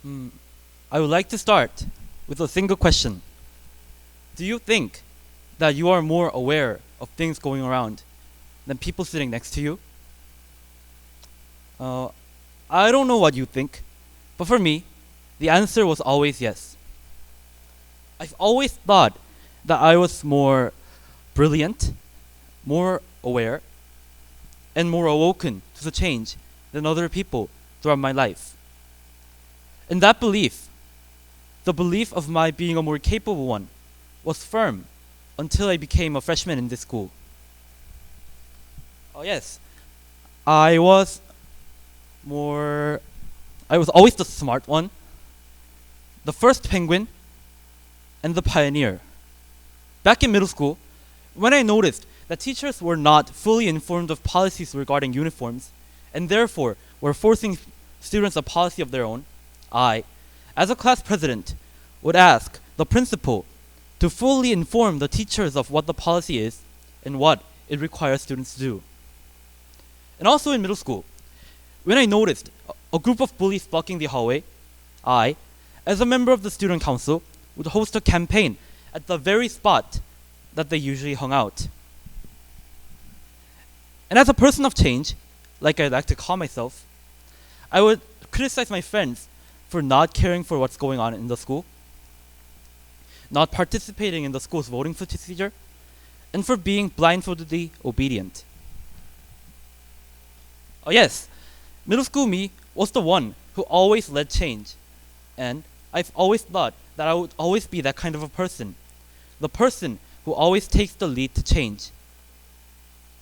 Mm, I would like to start with a single question. Do you think that you are more aware of things going around than people sitting next to you? Uh, I don't know what you think, but for me, the answer was always yes. I've always thought that I was more brilliant, more aware, and more awoken to the change than other people throughout my life. And that belief, the belief of my being a more capable one, was firm until I became a freshman in this school. Oh yes, I was more I was always the smart one, the first penguin, and the pioneer. Back in middle school, when I noticed that teachers were not fully informed of policies regarding uniforms, and therefore were forcing students a policy of their own, I, as a class president, would ask the principal to fully inform the teachers of what the policy is and what it requires students to do. And also in middle school, when I noticed a group of bullies blocking the hallway, I, as a member of the student council, would host a campaign at the very spot that they usually hung out. And as a person of change, like I like to call myself, I would criticize my friends for not caring for what's going on in the school, not participating in the school's voting procedure, and for being blindfoldedly obedient. Oh yes, middle school me was the one who always led change, and I've always thought that I would always be that kind of a person, the person who always takes the lead to change,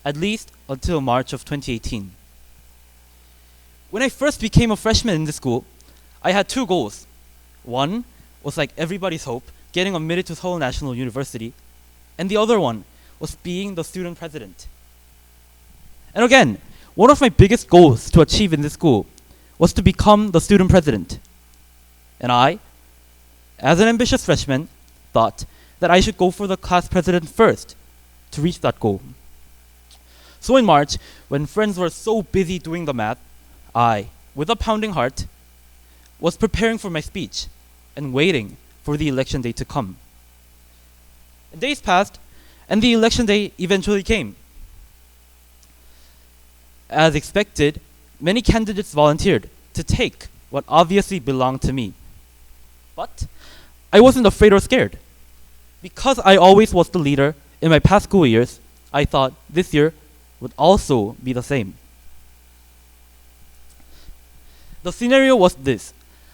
at least until March of 2018. When I first became a freshman in the school, I had two goals. One was like everybody's hope, getting admitted to Seoul National University, and the other one was being the student president. And again, one of my biggest goals to achieve in this school was to become the student president. And I, as an ambitious freshman, thought that I should go for the class president first to reach that goal. So in March, when friends were so busy doing the math, I, with a pounding heart, was preparing for my speech and waiting for the election day to come. And days passed, and the election day eventually came. As expected, many candidates volunteered to take what obviously belonged to me. But I wasn't afraid or scared. Because I always was the leader in my past school years, I thought this year would also be the same. The scenario was this.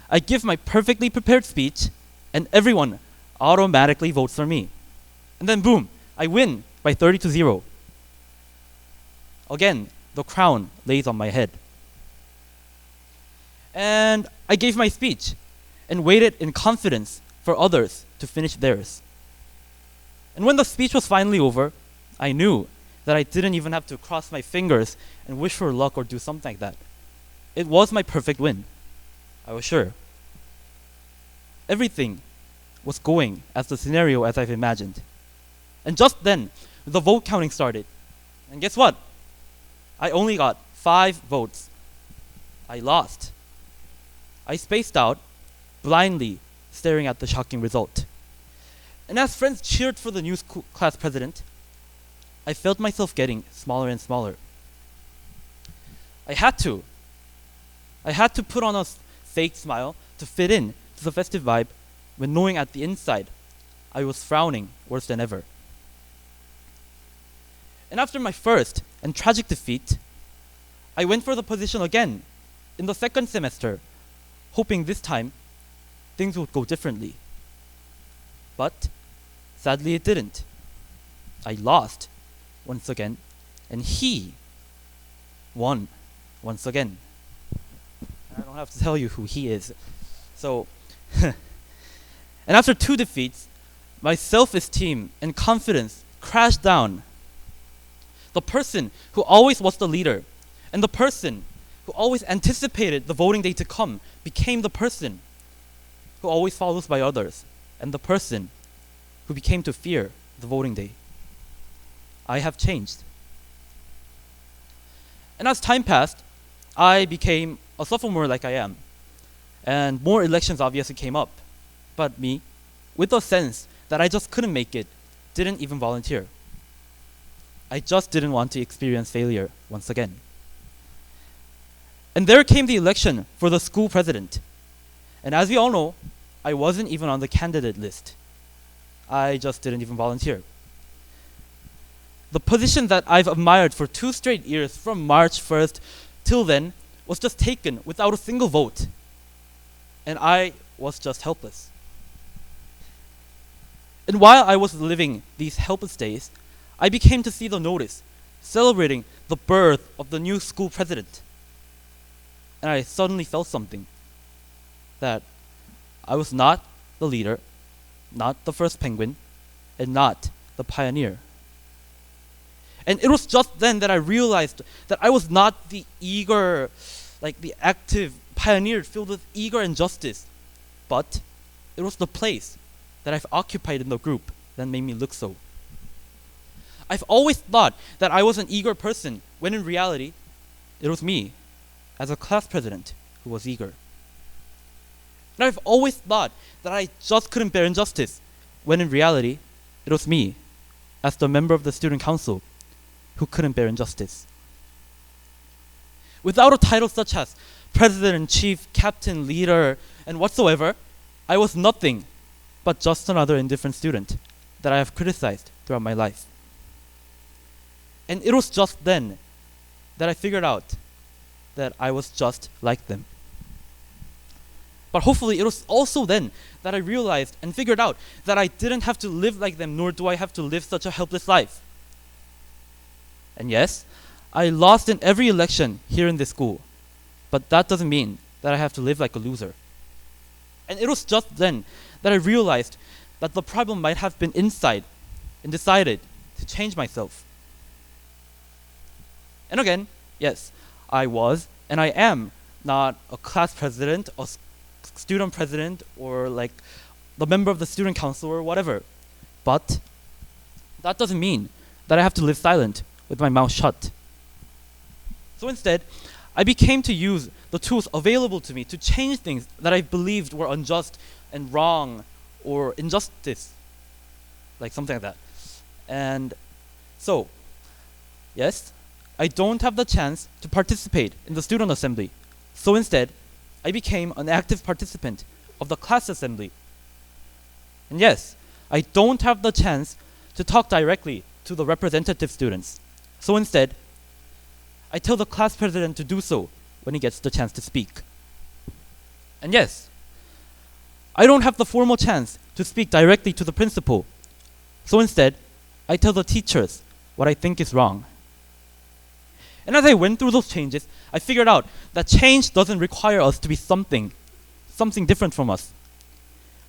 I give my perfectly prepared speech, and everyone automatically votes for me. And then boom, I win by 30-0. Again, the crown lays on my head. And I gave my speech and waited in confidence for others to finish theirs. And when the speech was finally over, I knew that I didn't even have to cross my fingers and wish for luck or do something like that. It was my perfect win. I was sure. Everything was going as the scenario as I've imagined. And just then, the vote counting started. And guess what? I only got 5 votes. I lost. I spaced out, blindly staring at the shocking result. And as friends cheered for the new class president, I felt myself getting smaller and smaller. I had to put on a fake smile to fit in to the festive vibe when knowing at the inside I was frowning worse than ever. And after my first and tragic defeat, I went for the position again in the second semester, hoping this time things would go differently. But sadly it didn't. I lost once again, and he won once again. I don't have to tell you who he is. So, and after 2 defeats, my self-esteem and confidence crashed down. The person who always was the leader and the person who always anticipated the voting day to come became the person who always follows by others and the person who became to fear the voting day. I have changed. And as time passed, I became a sophomore like I am. and more elections obviously came up. But me, with the sense that I just couldn't make it, didn't even volunteer. I just didn't want to experience failure once again. And there came the election for the school president. And as we all know, I wasn't even on the candidate list. I just didn't even volunteer. The position that I've admired for 2 straight years from March 1st till then was just taken without a single vote. And I was just helpless. And while I was living these helpless days, I became to see the notice celebrating the birth of the new school president. And I suddenly felt something. That I was not the leader, not the first penguin, and not the pioneer. And it was just then that I realized that I was not the eager, like the active pioneer filled with eager injustice, but it was the place that I've occupied in the group that made me look so. I've always thought that I was an eager person, when in reality, it was me, as a class president, who was eager. And I've always thought that I just couldn't bear injustice, when in reality, it was me, as the member of the student council, who couldn't bear injustice. Without a title such as president, chief, captain, leader, and whatsoever, I was nothing but just another indifferent student that I have criticized throughout my life. And it was just then that I figured out that I was just like them. But hopefully it was also then that I realized and figured out that I didn't have to live like them, nor do I have to live such a helpless life. And yes, I lost in every election here in this school, but that doesn't mean that I have to live like a loser. And it was just then that I realized that the problem might have been inside, and decided to change myself. And again, yes, I was and I am not a class president, a student president, or like the member of the student council or whatever. But that doesn't mean that I have to live silent with my mouth shut. So instead, I became to use the tools available to me to change things that I believed were unjust and wrong or injustice, like something like that. And so, yes, I don't have the chance to participate in the student assembly. So instead, I became an active participant of the class assembly. And yes, I don't have the chance to talk directly to the representative students. So instead, I tell the class president to do so when he gets the chance to speak. And yes, I don't have the formal chance to speak directly to the principal. So instead, I tell the teachers what I think is wrong. And as I went through those changes, I figured out that change doesn't require us to be something different from us.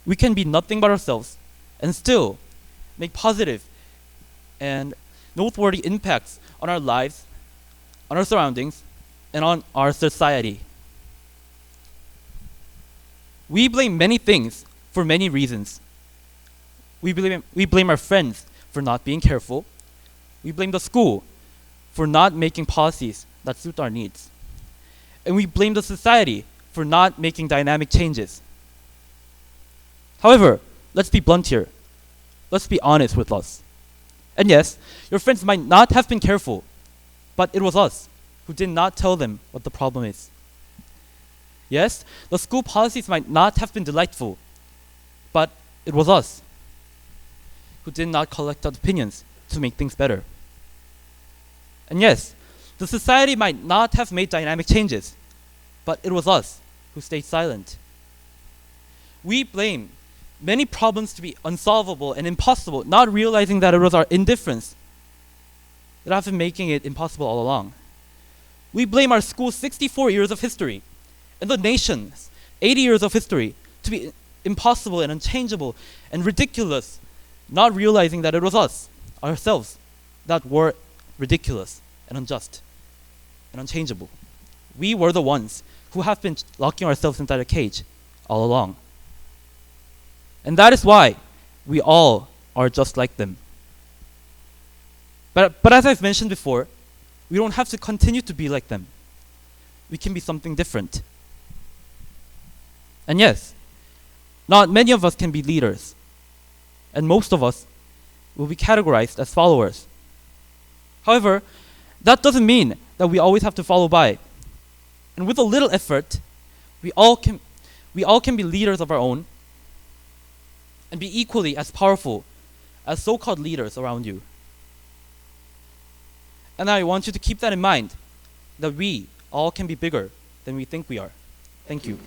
We can be nothing but ourselves and still make positive and noteworthy impacts on our lives, on our surroundings, and on our society. We blame many things for many reasons. We blame our friends for not being careful. We blame the school for not making policies that suit our needs. And we blame the society for not making dynamic changes. However, let's be blunt here. Let's be honest with us. And yes, your friends might not have been careful, but it was us who did not tell them what the problem is. Yes, the school policies might not have been delightful, but it was us who did not collect opinions to make things better. And yes, the society might not have made dynamic changes, but it was us who stayed silent. We blame many problems to be unsolvable and impossible, not realizing that it was our indifference that have been making it impossible all along. We blame our school's 64 years of history and the nation's 80 years of history to be impossible and unchangeable and ridiculous, not realizing that it was us, ourselves, that were ridiculous and unjust and unchangeable. We were the ones who have been locking ourselves inside a cage all along. And that is why we all are just like them. But as I've mentioned before, we don't have to continue to be like them. We can be something different. And yes, not many of us can be leaders, and most of us will be categorized as followers. However, that doesn't mean that we always have to follow by. And with a little effort, we all can be leaders of our own and be equally as powerful as so-called leaders around you. And I want you to keep that in mind, that we all can be bigger than we think we are. Thank you.